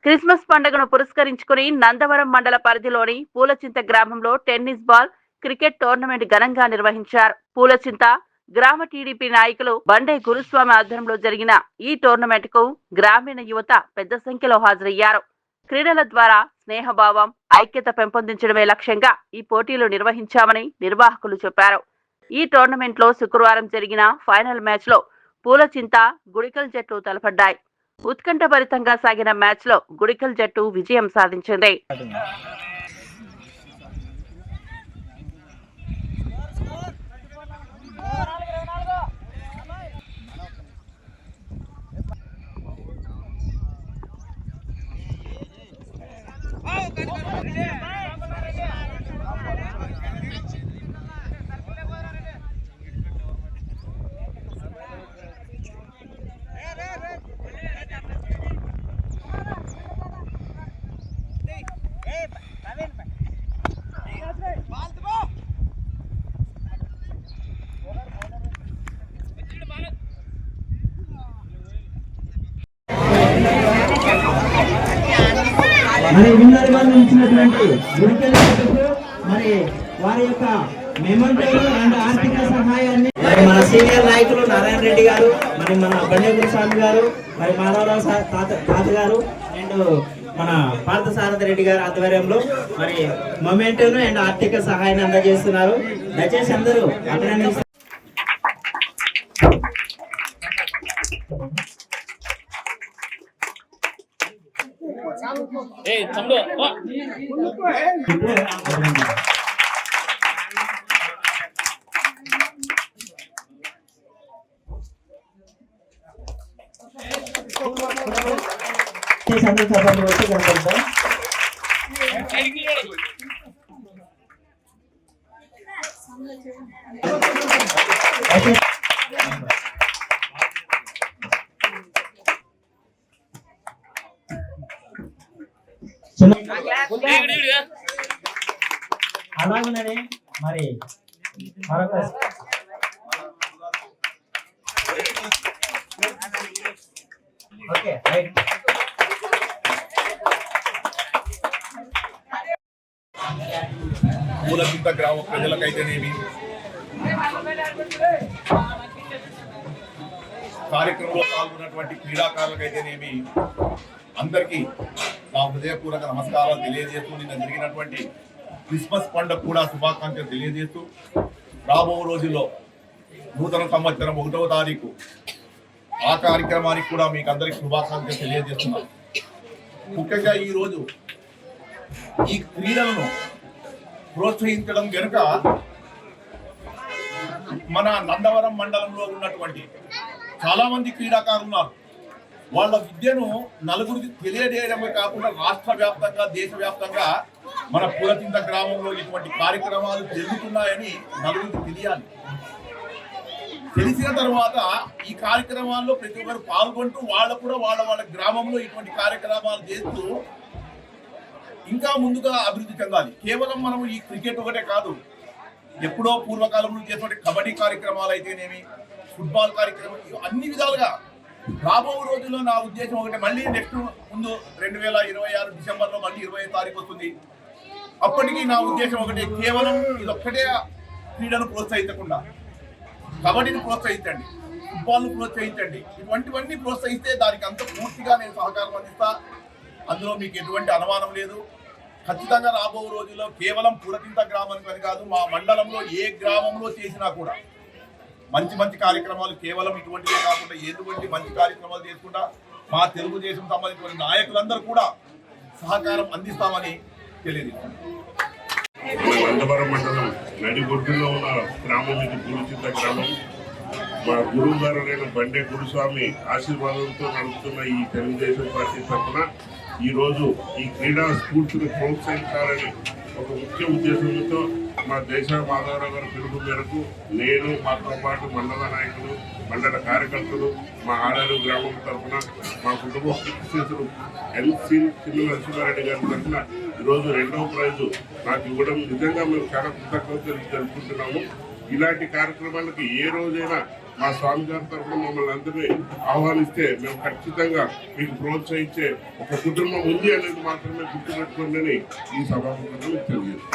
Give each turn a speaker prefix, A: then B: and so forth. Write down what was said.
A: Christmas పండుగను పురస్కరించుకుని నందవరం మండల పరిధిలోని పూలచింత గ్రామంలో టెన్నిస్ బాల్ క్రికెట్ టోర్నమెంట్ ఘనంగా నిర్వహించారు. పూలచింత గ్రామ టీడీపీ నాయకులు బండే గురుస్వామి ఆధ్వర్యంలో జరిగిన ఈ టోర్నమెంట్ కు గ్రామీణ యువత పెద్ద సంఖ్యలో హాజరయ్యారు. క్రీడల ద్వారా స్నేహభావం, ఐక్యత పెంపొందించడమే లక్ష్యంగా ఈ పోటీలు నిర్వహించామని నిర్వాహకులు చెప్పారు. ఈ టోర్నమెంట్ లో శుక్రవారం జరిగిన ఫైనల్ మ్యాచ్ లో పూలచింత, గుడికల్ జట్లు తలపడ్డాయి. ఉత్కంఠభరితంగా సాగిన మ్యాచ్ లో గుడికల్ జట్టు విజయం సాధించింది.
B: మరి విన్నర్గా నిలిచినటువంటి గుడికెళ్ళ మరి వారి యొక్క మెమెంటోలు అండ్ ఆర్థిక సహాయాన్ని మరి మన సీనియర్ నాయకులు నారాయణ రెడ్డి గారు, మరి మన బండే గురుస్వామి గారు, మరి మాధవరావు తాత గారు అండ్ మన పార్థసారథి రెడ్డి గారు ఆధ్వర్యంలో మరి మొమెంటోను అండ్ ఆర్థిక సహాయాన్ని అందజేస్తున్నారు. దయచేసి అందరూ అభినందిస్తారు. అలాగనే మరి మరొక ఓకే రైట్
C: పూలచింత గ్రామ ప్రజలకైతేనేమి, కార్యక్రమంలో పాల్గొన్నటువంటి క్రీడాకారులకైతేనేమి అందరికీ నా హృదయపూర్వక నమస్కారాలు తెలియజేస్తూ నిన్న జరిగినటువంటి క్రిస్మస్ పండుగ కూడా శుభాకాంక్షలు తెలియజేస్తూ రాబో రోజుల్లో నూతన సంవత్సరం 1వ తారీఖు ఆ కార్యక్రమానికి కూడా మీకు అందరికీ శుభాకాంక్షలు తెలియజేస్తున్నాను. ముఖ్యంగా ఈరోజు ఈ క్రీడలను ప్రోత్సహించడం వెనుక మన నందవరం మండలంలో ఉన్నటువంటి చాలా మంది క్రీడాకారులు ఉన్నారు. వాళ్ళ విద్యను నలుగురికి తెలియజేయడమే కాకుండా రాష్ట్ర వ్యాప్తంగా, దేశవ్యాప్తంగా మన పూలచింత గ్రామంలో ఇటువంటి కార్యక్రమాలు జరుగుతున్నాయని నలుగురికి తెలియాలి. తెలిసిన తర్వాత ఈ కార్యక్రమాల్లో ప్రతి ఒక్కరు పాల్గొంటూ వాళ్ళు కూడా వాళ్ళ గ్రామంలో ఇటువంటి కార్యక్రమాలు చేస్తూ ఇంకా ముందుగా అభివృద్ధి చెందాలి. కేవలం మనం ఈ క్రికెట్ ఒకటే కాదు, ఎప్పుడో పూర్వకాలంలో చేసినటువంటి కబడ్డీ కార్యక్రమాలు అయితేనేమి, ఫుట్బాల్ కార్యక్రమం, అన్ని విధాలుగా రాబో రోజుల్లో నా ఉద్దేశం ఒకటే, మళ్ళీ నెక్స్ట్ ముందు 2026 డిసెంబర్లో మళ్ళీ 20వ తారీఖు వస్తుంది. అప్పటికి నా ఉద్దేశం ఒకటే, కేవలం ఇదొక్కటే క్రీడను ప్రోత్సహించకుండా కబడ్డీని ప్రోత్సహించండి, ఫుట్బాల్ను ప్రోత్సహించండి. ఇటువంటివన్నీ ప్రోత్సహిస్తే దానికి అంత పూర్తిగా నేను సహకారం అందిస్తా. అందులో మీకు ఎటువంటి అనుమానం లేదు. ఖచ్చితంగా రాబో రోజుల్లో కేవలం పూలచింత గ్రామానికి అని కాదు, మా మండలంలో ఏ గ్రామంలో చేసినా కూడా మంచి మంచి కార్యక్రమాలు, కేవలం ఇటువంటివే కాకుండా ఎటువంటి మంచి కార్యక్రమాలు చేసుకుంటా మా తెలుగుదేశం సంబంధించిన నాయకులందరూ కూడా సహకారం అందిస్తామని తెలియజేస్తాను.
D: నందవరం మండలం నడిగొడ్డులో ఉన్న గ్రామం ఇది పూలచింత గ్రామం. మా గురువు గారు నేను బండే గురుస్వామి ఆశీర్వాదంతో నడుపుతున్న ఈ తెలుగుదేశం పార్టీ తరఫున ఈరోజు ఈ క్రీడా స్ఫూర్తిని ప్రోత్సహించాలని ఒక ముఖ్య ఉద్దేశంతో మా దేశ మాధవరావు గారి పిలుపు మేరకు నేను, మాతో పాటు మండల నాయకులు, మండల కార్యకర్తలు, మా ఆడారు గ్రామం తరఫున మా కుటుంబ శిక్షకులు ఎల్సీ చిన్న నరసింహారెడ్డి గారి తరఫున ఈరోజు 2వ ప్రైజు నాకు ఇవ్వడం నిజంగా మేము చాలా కృతజ్ఞతలు జరుపుకుంటున్నాము. ఇలాంటి కార్యక్రమాలకి ఏ రోజైనా మా స్వామి గారి తరఫున మమ్మల్ని అందరినీ ఆహ్వానిస్తే మేము ఖచ్చితంగా మీకు ప్రోత్సహించే ఒక కుటుంబం ఉంది అనేది మాత్రమే గుర్తుపెట్టుకోండి ఈ సభాముఖంగా మీకు తెలియజేస్తాం.